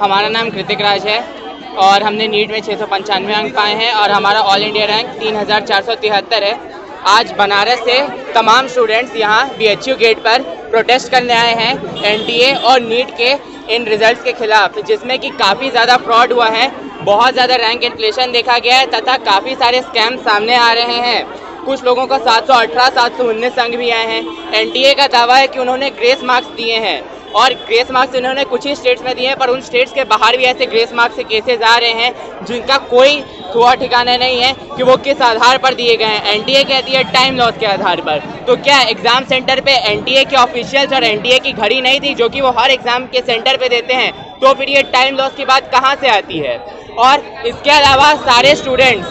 हमारा नाम कृतिक राज है और हमने नीट में 695 अंक पाए हैं और हमारा ऑल इंडिया रैंक 3473 है। आज बनारस से तमाम स्टूडेंट्स यहाँ BHU गेट पर प्रोटेस्ट करने आए हैं NTA और नीट के इन रिजल्ट्स के खिलाफ, जिसमें कि काफ़ी ज़्यादा फ्रॉड हुआ है, बहुत ज़्यादा रैंक इन्फ्लेशन देखा गया है तथा काफ़ी सारे स्कैम सामने आ रहे हैं। कुछ लोगों को 718, 719 अंक भी आए हैं। NTA का दावा है कि उन्होंने ग्रेस मार्क्स दिए हैं और ग्रेस मार्क्स इन्होंने कुछ ही स्टेट्स में दिए हैं, पर उन स्टेट्स के बाहर भी ऐसे ग्रेस मार्क्स के केसेस आ रहे हैं जिनका कोई ठोआ ठिकाना नहीं है कि वो किस आधार पर दिए गए हैं। NTA कहती है टाइम लॉस के आधार पर। तो क्या एग्जाम सेंटर पे NTA के ऑफिशियल्स और NTA की घड़ी नहीं थी जो कि वो हर एग्जाम के सेंटर पे देते हैं? तो फिर ये टाइम लॉस की बात कहाँ से आती है? और इसके अलावा सारे स्टूडेंट्स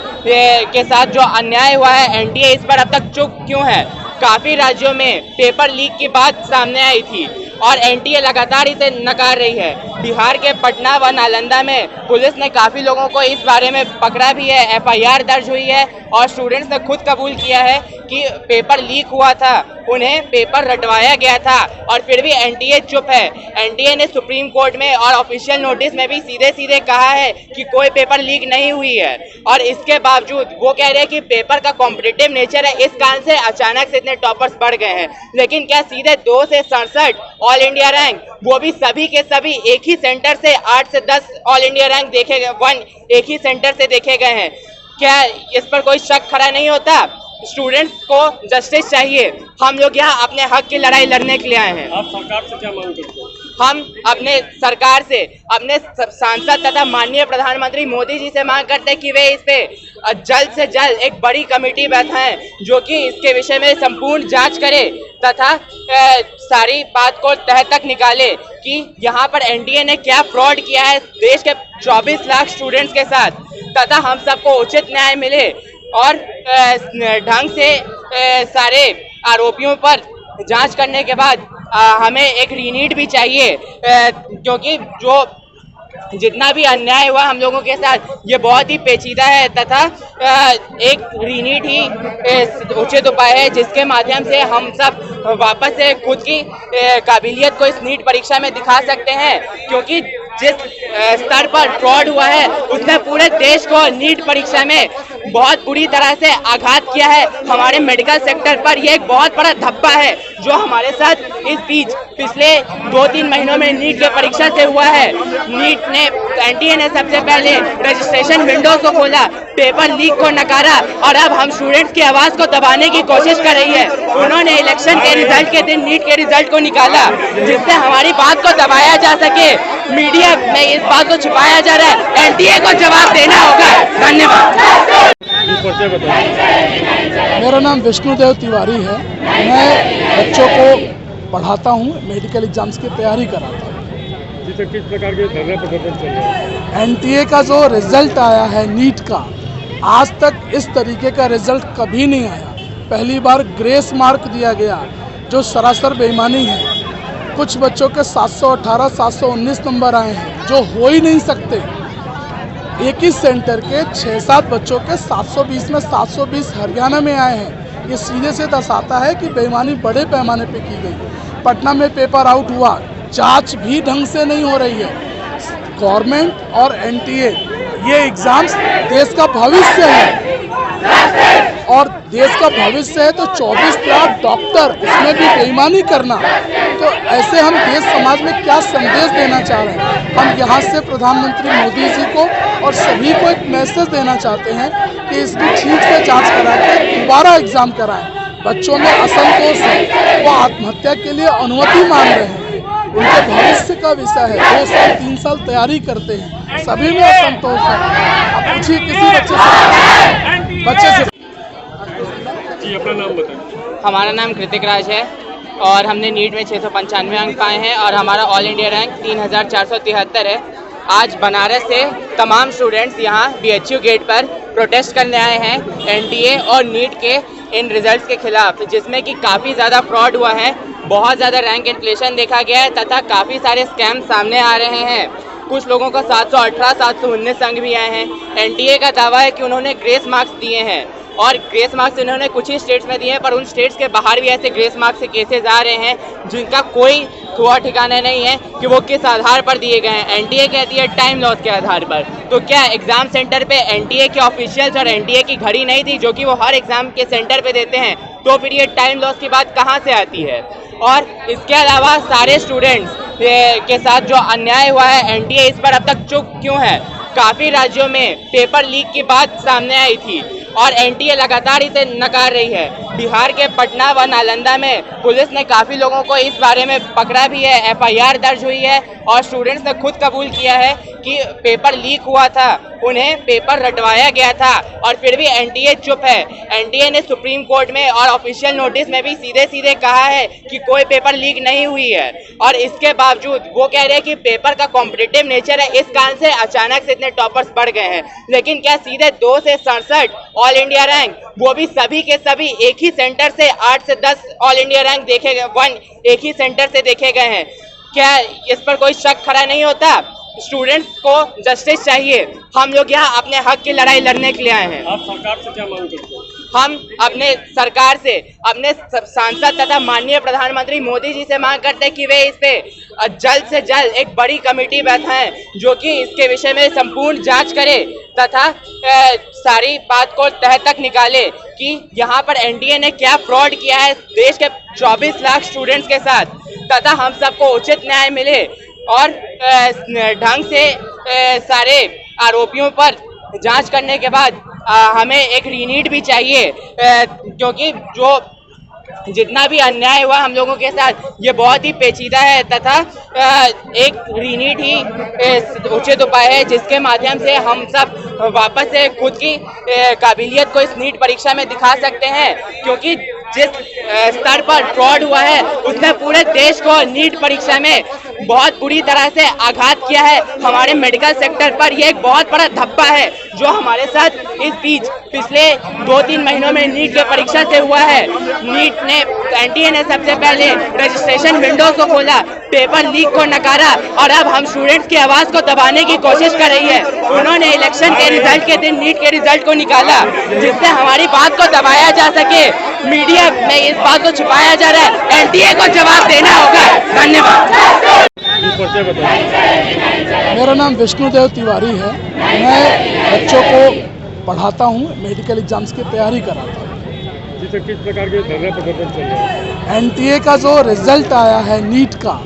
के साथ जो अन्याय हुआ है, NTA इस पर अब तक चुप क्यों है? काफ़ी राज्यों में पेपर लीक की बात सामने आई थी और NTA लगातार इसे नकार रही है। बिहार के पटना व नालंदा में पुलिस ने काफ़ी लोगों को इस बारे में पकड़ा भी है, FIR दर्ज हुई है और स्टूडेंट्स ने खुद कबूल किया है कि पेपर लीक हुआ था, उन्हें पेपर रटवाया गया था और फिर भी NTA चुप है। NTA ने सुप्रीम कोर्ट में और ऑफिशियल नोटिस में भी सीधे सीधे कहा है कि कोई पेपर लीक नहीं हुई है और इसके बावजूद वो कह रहे हैं कि पेपर का कॉम्पिटिटिव नेचर है, इस कारण से अचानक से इतने टॉपर्स बढ़ गए हैं। लेकिन क्या सीधे 2 से 67 ऑल इंडिया रैंक, वो भी सभी के सभी एक ही सेंटर से 8 से 10 ऑल इंडिया रैंक देखे गए, एक ही सेंटर से देखे गए हैं? क्या इस पर कोई शक खड़ा नहीं होता? स्टूडेंट्स को जस्टिस चाहिए। हम लोग यहाँ अपने हक की लड़ाई लड़ने के लिए आए हैं। आप सरकार से क्या मांग करते हैं? हम अपने सरकार से, अपने सांसद तथा माननीय प्रधानमंत्री मोदी जी से मांग करते हैं कि वे इस पे जल्द से जल्द एक बड़ी कमेटी बैठाएं जो कि इसके विषय में संपूर्ण जांच करे तथा सारी बात को तह तक निकाले कि यहाँ पर NTA ने क्या फ्रॉड किया है देश के 24 लाख स्टूडेंट्स के साथ तथा हम सबको उचित न्याय मिले और ढंग से सारे आरोपियों पर जांच करने के बाद हमें एक रीनीट भी चाहिए, क्योंकि जो जितना भी अन्याय हुआ हम लोगों के साथ ये बहुत ही पेचीदा है तथा एक रीनीट ही उचित उपाय है जिसके माध्यम से हम सब वापस से खुद की काबिलियत को इस नीट परीक्षा में दिखा सकते हैं। क्योंकि जिस स्तर पर फ्रॉड हुआ है उसने पूरे देश को नीट परीक्षा में बहुत बुरी तरह से आघात किया है। हमारे मेडिकल सेक्टर पर यह एक बहुत बड़ा धब्बा है जो हमारे साथ इस बीच पिछले 2-3 महीनों में नीट के परीक्षा से हुआ है। नीट ने NTA ने सबसे पहले रजिस्ट्रेशन विंडो को खोला, पेपर लीक को नकारा और अब हम स्टूडेंट्स की आवाज को दबाने की कोशिश कर रही है। उन्होंने इलेक्शन के रिजल्ट के दिन नीट के रिजल्ट को निकाला जिससे हमारी बात को दबाया जा सके। मीडिया में इस बात को छुपाया जा रहा है। NTA को जवाब देना होगा। धन्यवाद। मेरा नाम विष्णुदेव तिवारी है। मैं बच्चों को पढ़ाता हूँ, मेडिकल एग्जाम्स की तैयारी कराता हूँ। किस प्रकार के धरना प्रदर्शन चल रहा है? NTA का जो रिजल्ट आया है नीट का, आज तक इस तरीके का रिजल्ट कभी नहीं आया। पहली बार ग्रेस मार्क दिया गया जो सरासर बेईमानी है। कुछ बच्चों के 718, 719 नंबर आए हैं जो हो ही नहीं सकते। एक ही सेंटर के 6-7 बच्चों के 720 में 720 हरियाणा में आए हैं। ये सीधे से दर्शाता है कि बेईमानी बड़े पैमाने पे की गई। पटना में पेपर आउट हुआ, जांच भी ढंग से नहीं हो रही है। गवर्नमेंट और NTA, ये एग्जाम्स देश का भविष्य है और देश का भविष्य है तो 24 लाख डॉक्टर, उसमें भी बेईमानी करना, तो ऐसे हम देश समाज में क्या संदेश देना चाह रहे हैं? हम यहाँ से प्रधानमंत्री मोदी जी को और सभी को एक मैसेज देना चाहते हैं कि इसकी ठीक से जांच करा के दोबारा एग्जाम कराएं। बच्चों में असंतोष है, वो आत्महत्या के लिए अनुमति मांग रहे हैं। उनके भविष्य का विषय है, 2 साल 3 साल तैयारी करते हैं, सभी में असंतोष है। अब पूछिए किसी बच्चे से। जी, अपना नाम बताएं। हमारा नाम कृतिक राज है और हमने नीट में 695 अंक पाए हैं और हमारा ऑल इंडिया रैंक 3473 है। आज बनारस से तमाम स्टूडेंट्स यहाँ BHU गेट पर प्रोटेस्ट करने आए हैं NTA और नीट के इन रिजल्ट्स के खिलाफ, जिसमें कि काफ़ी ज़्यादा फ्रॉड हुआ है, बहुत ज़्यादा रैंक इन्फ्लेशन देखा गया है तथा काफ़ी सारे स्कैम सामने आ रहे हैं। कुछ लोगों को 718, 719 अंक भी आए हैं। NTA का दावा है कि उन्होंने ग्रेस मार्क्स दिए हैं और ग्रेस मार्क्स इन्होंने कुछ ही स्टेट्स में दिए हैं, पर उन स्टेट्स के बाहर भी ऐसे ग्रेस मार्क्स के केसेस आ रहे हैं जिनका कोई ठोआ ठिकाना नहीं है कि वो किस आधार पर दिए गए हैं। एनटीए कहती है टाइम लॉस के आधार पर। तो क्या एग्जाम सेंटर पे एनटीए के ऑफिशियल्स और एनटीए की घड़ी नहीं थी जो कि वो हर एग्जाम के सेंटर पे देते हैं? तो फिर ये टाइम लॉस की बात कहाँ से आती है? और इसके अलावा सारे स्टूडेंट्स के साथ जो अन्याय हुआ है, एनटीए इस पर अब तक चुप क्यों है? काफ़ी राज्यों में पेपर लीक की बात सामने आई थी और एनटीए लगातार इसे नकार रही है। बिहार के पटना व नालंदा में पुलिस ने काफ़ी लोगों को इस बारे में पकड़ा भी है, एफआईआर दर्ज हुई है और स्टूडेंट्स ने खुद कबूल किया है कि पेपर लीक हुआ था, उन्हें पेपर रटवाया गया था और फिर भी एनटीए चुप है। एनटीए ने सुप्रीम कोर्ट में और ऑफिशियल नोटिस में भी सीधे सीधे कहा है कि कोई पेपर लीक नहीं हुई है और इसके बावजूद वो कह रहे हैं कि पेपर का कॉम्पिटिटिव नेचर है, इस कारण से अचानक से इतने टॉपर्स बढ़ गए हैं। लेकिन क्या सीधे 2 से 67 ऑल इंडिया रैंक, वो भी सभी के सभी एक ही सेंटर से 8 से 10 ऑल इंडिया रैंक देखे गए, एक ही सेंटर से देखे गए हैं? क्या इस पर कोई शक खड़ा नहीं होता? स्टूडेंट्स को जस्टिस चाहिए। हम लोग यहाँ अपने हक की लड़ाई लड़ने के लिए आए हैं। आप सरकार से क्या मांग करते हैं? हम अपने सरकार से, अपने सांसद तथा माननीय प्रधानमंत्री मोदी जी से मांग करते हैं कि वे इस पे जल्द से जल्द एक बड़ी कमेटी बैठाएं जो कि इसके विषय में संपूर्ण जांच करे तथा सारी बात को तह तक निकाले कि यहाँ पर एनटीए ने क्या फ्रॉड किया है देश के 24 लाख स्टूडेंट्स के साथ तथा हम सबको उचित न्याय मिले और ढंग से सारे आरोपियों पर जांच करने के बाद हमें एक रीनीट भी चाहिए क्योंकि जो जितना भी अन्याय हुआ हम लोगों के साथ ये बहुत ही पेचीदा है तथा एक रीनीट ही उचित उपाय है जिसके माध्यम से हम सब वापस से खुद की काबिलियत को इस नीट परीक्षा में दिखा सकते हैं क्योंकि जिस स्तर पर फ्रॉड हुआ है उसने पूरे देश को नीट परीक्षा में बहुत बुरी तरह से आघात किया है। हमारे मेडिकल सेक्टर पर यह एक बहुत बड़ा धब्बा है जो हमारे साथ इस बीच पिछले 2-3 महीनों में नीट के परीक्षा से हुआ है। नीट ने एनटीए ने सबसे पहले रजिस्ट्रेशन विंडो को खोला, पेपर लीक को नकारा और अब हम स्टूडेंट्स की आवाज को दबाने की कोशिश कर रही है। उन्होंने इलेक्शन के रिजल्ट के दिन नीट के रिजल्ट को निकाला जिससे हमारी बात को दबाया जा सके। मीडिया में इस बात को छुपाया जा रहा है, एनटीए को जवाब देना होगा। धन्यवाद। मेरा नाम विष्णुदेव तिवारी है। मैं बच्चों को पढ़ाता हूँ, मेडिकल एग्जाम्स की तैयारी कराता हूँ। जिसे किस प्रकार के धरना प्रदर्शन चल रहा है? एनटीए का जो रिजल्ट आया है नीट का,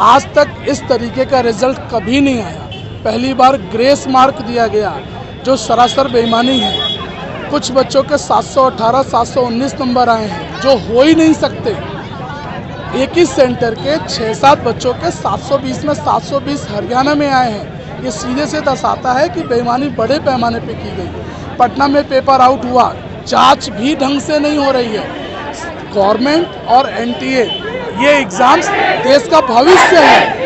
आज तक इस तरीके का रिजल्ट कभी नहीं आया। पहली बार ग्रेस मार्क दिया गया जो सरासर बेईमानी है। कुछ बच्चों के 718, 719 नंबर आए हैं जो हो ही नहीं सकते। एक ही सेंटर के 6-7 बच्चों के 720 में 720 हरियाणा में आए हैं। ये सीधे से दर्शाता है कि बेईमानी बड़े पैमाने पे की गई। पटना में पेपर आउट हुआ, जांच भी ढंग से नहीं हो रही है। गवर्नमेंट और एनटीए, ये एग्जाम्स देश का भविष्य है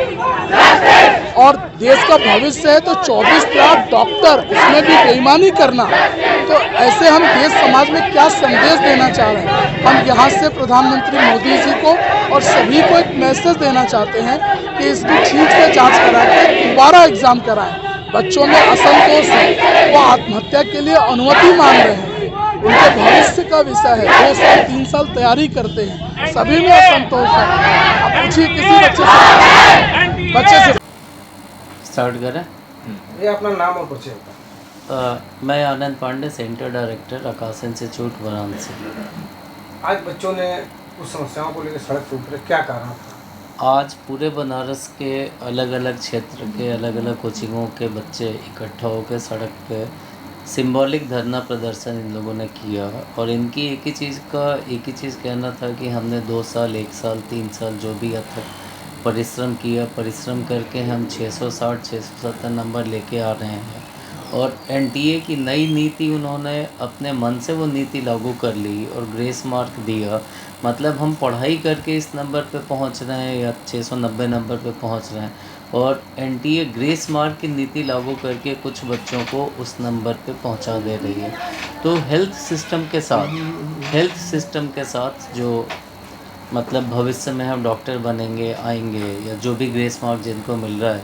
और देश का भविष्य है तो 24 लाख डॉक्टर, उसमें भी बेईमानी करना, तो ऐसे हम देश समाज में क्या संदेश देना चाह रहे हैं? हम यहाँ से प्रधानमंत्री मोदी जी को और सभी को एक मैसेज देना चाहते हैं कि इसकी ठीक से जांच करा के दोबारा एग्जाम कराएं। बच्चों में असंतोष है, वो आत्महत्या के लिए अनुमति मांग रहे हैं। उनके भविष्य का विषय है, 2 साल 3 साल तैयारी करते हैं, सभी में असंतोष है। अब पूछिए किसी बच्चे से स्टार्ट करें। ये अपना नाम और परिचय बताएं। मैं आनंद पांडे, सेंटर डायरेक्टर आकाश इंस्टीट्यूट वाराणसी। आज बच्चों ने उस समस्याओं को लेकर सड़क पर उतरे, क्या कारण था? आज पूरे बनारस के अलग अलग क्षेत्र के अलग अलग कोचिंगों के बच्चे इकट्ठा होकर सड़क पे सिंबॉलिक धरना प्रदर्शन इन लोगों ने किया और इनकी एक ही चीज़ कहना था कि हमने 2 साल, 1 साल, 3 साल जो भी अब तक परिश्रम किया, परिश्रम करके हम 660, 670 नंबर लेके आ रहे हैं और एनटीए की नई नीति उन्होंने अपने मन से वो नीति लागू कर ली और ग्रेस मार्क दिया। मतलब हम पढ़ाई करके इस नंबर पे पहुंच रहे हैं या 690 नंबर पे पहुंच रहे हैं और एनटीए ग्रेस मार्क की नीति लागू करके कुछ बच्चों को उस नंबर पे पहुंचा दे रही है। तो हेल्थ सिस्टम के साथ जो मतलब भविष्य में हम डॉक्टर बनेंगे, आएंगे या जो भी ग्रेस मार्क जिनको मिल रहा है,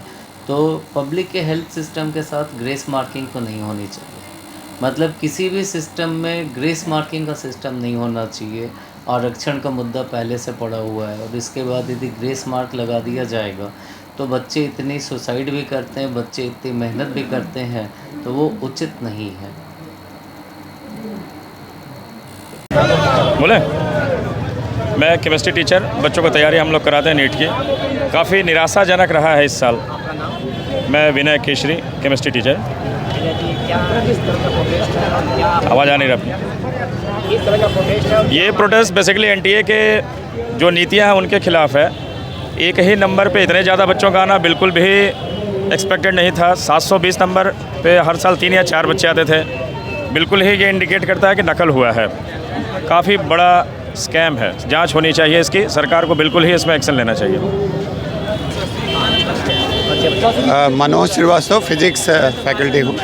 तो पब्लिक के हेल्थ सिस्टम के साथ ग्रेस मार्किंग तो नहीं होनी चाहिए। मतलब किसी भी सिस्टम में ग्रेस मार्किंग का सिस्टम नहीं होना चाहिए। आरक्षण का मुद्दा पहले से पड़ा हुआ है और इसके बाद यदि ग्रेस मार्क लगा दिया जाएगा तो बच्चे इतनी सुसाइड भी करते हैं, बच्चे इतनी मेहनत भी करते हैं, तो वो उचित नहीं है। बोले मैं केमिस्ट्री टीचर, बच्चों को तैयारी हम लोग कराते हैं नीट की। काफ़ी निराशाजनक रहा है इस साल। मैं विनय केशरी, केमिस्ट्री टीचर। आवाज़ आ नहीं रहा। ये प्रोटेस्ट बेसिकली एनटीए के जो नीतियां हैं उनके खिलाफ है। एक ही नंबर पे इतने ज़्यादा बच्चों का आना बिल्कुल भी एक्सपेक्टेड नहीं था। 720 नंबर पे हर साल 3 या 4 बच्चे आते थे। बिल्कुल ही ये इंडिकेट करता है कि नकल हुआ है। काफ़ी बड़ा स्कैम है, जांच होनी चाहिए इसकी। सरकार को बिल्कुल ही इसमें एक्शन लेना चाहिए। मनोज श्रीवास्तव, फिजिक्स फैकल्टी हूँ,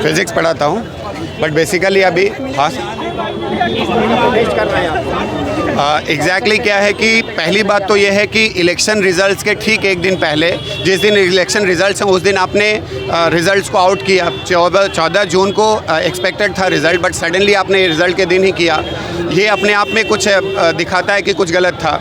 फिजिक्स पढ़ाता हूँ। बट बेसिकली अभी हाँ एग्जैक्टली क्या है कि पहली बात तो ये है कि इलेक्शन रिजल्ट्स के ठीक एक दिन पहले, जिस दिन इलेक्शन रिजल्ट्स हैं उस दिन आपने रिजल्ट्स को आउट किया। 14 जून को एक्सपेक्टेड था रिज़ल्ट, बट सडनली आपने रिज़ल्ट के दिन ही किया। ये अपने आप में कुछ दिखाता है कि कुछ गलत था।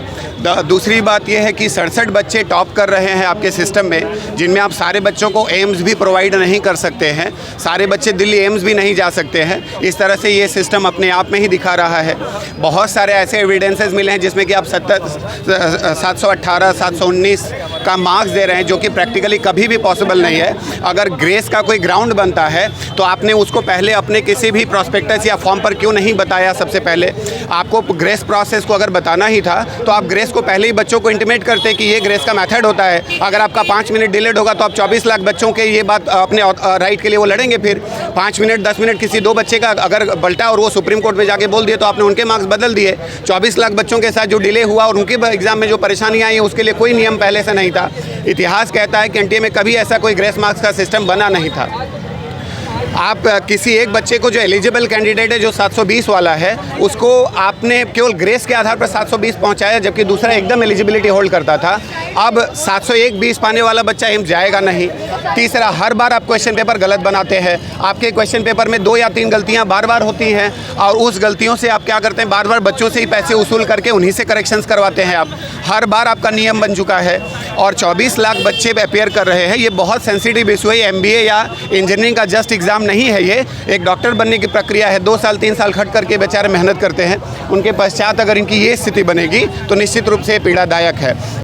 दूसरी बात यह है कि 67 बच्चे टॉप कर रहे हैं आपके सिस्टम में, जिनमें आप सारे बच्चों को एम्स भी प्रोवाइड नहीं कर सकते हैं। सारे बच्चे दिल्ली एम्स भी नहीं जा सकते हैं। इस तरह से ये सिस्टम अपने आप में ही दिखा रहा है। बहुत सारे ऐसे एविडेंसेस मिले हैं जिसमें कि आप 718, 719 का मार्क्स दे रहे हैं, जो कि प्रैक्टिकली कभी भी पॉसिबल नहीं है। अगर ग्रेस का कोई ग्राउंड बनता है तो आपने उसको पहले अपने किसी भी प्रॉस्पेक्टस या फॉर्म पर क्यों नहीं बताया? सबसे पहले आपको ग्रेस प्रोसेस को अगर बताना ही था तो आप ग्रेस को पहले ही बच्चों को इंटीमेट करते कि ये ग्रेस का मेथड होता है। अगर आपका 5 मिनट डिलेड होगा तो आप 24 लाख बच्चों के ये बात अपने राइट के लिए वो लड़ेंगे। फिर 5 मिनट 10 मिनट किसी 2 बच्चे का अगर बल्टा और वो सुप्रीम कोर्ट में जाके बोल दिए तो आपने उनके मार्क्स बदल दिए। 24 लाख बच्चों के साथ जो डिले हुआ और उनके एग्जाम में जो परेशानियाँ आई उसके लिए कोई नियम पहले से नहीं था। इतिहास कहता है कि एनटीए में कभी ऐसा कोई ग्रेस मार्क्स का सिस्टम बना नहीं था। आप किसी एक बच्चे को जो एलिजिबल कैंडिडेट है, जो 720 वाला है, उसको आपने केवल ग्रेस के आधार पर 720 पहुंचाया, जबकि दूसरा एकदम एलिजिबिलिटी होल्ड करता था। अब 701-20 पाने वाला बच्चा एम्स जाएगा नहीं। तीसरा, हर बार आप क्वेश्चन पेपर गलत बनाते हैं। आपके क्वेश्चन पेपर में 2 या 3 गलतियां बार बार होती हैं और उस गलतियों से आप क्या करते हैं, बार बार बच्चों से ही पैसे वसूल करके उन्हीं से करेक्शंस करवाते हैं। आप हर बार आपका नियम बन चुका है और 24 लाख बच्चे अपेयर कर रहे हैं। ये बहुत सेंसिटिव इशू है। MBA या इंजीनियरिंग का जस्ट एग्ज़ाम नहीं है, ये एक डॉक्टर बनने की प्रक्रिया है। 2 साल 3 साल खट करके बेचारे मेहनत करते हैं। उनके पश्चात अगर इनकी ये स्थिति बनेगी तो निश्चित रूप से पीड़ादायक है।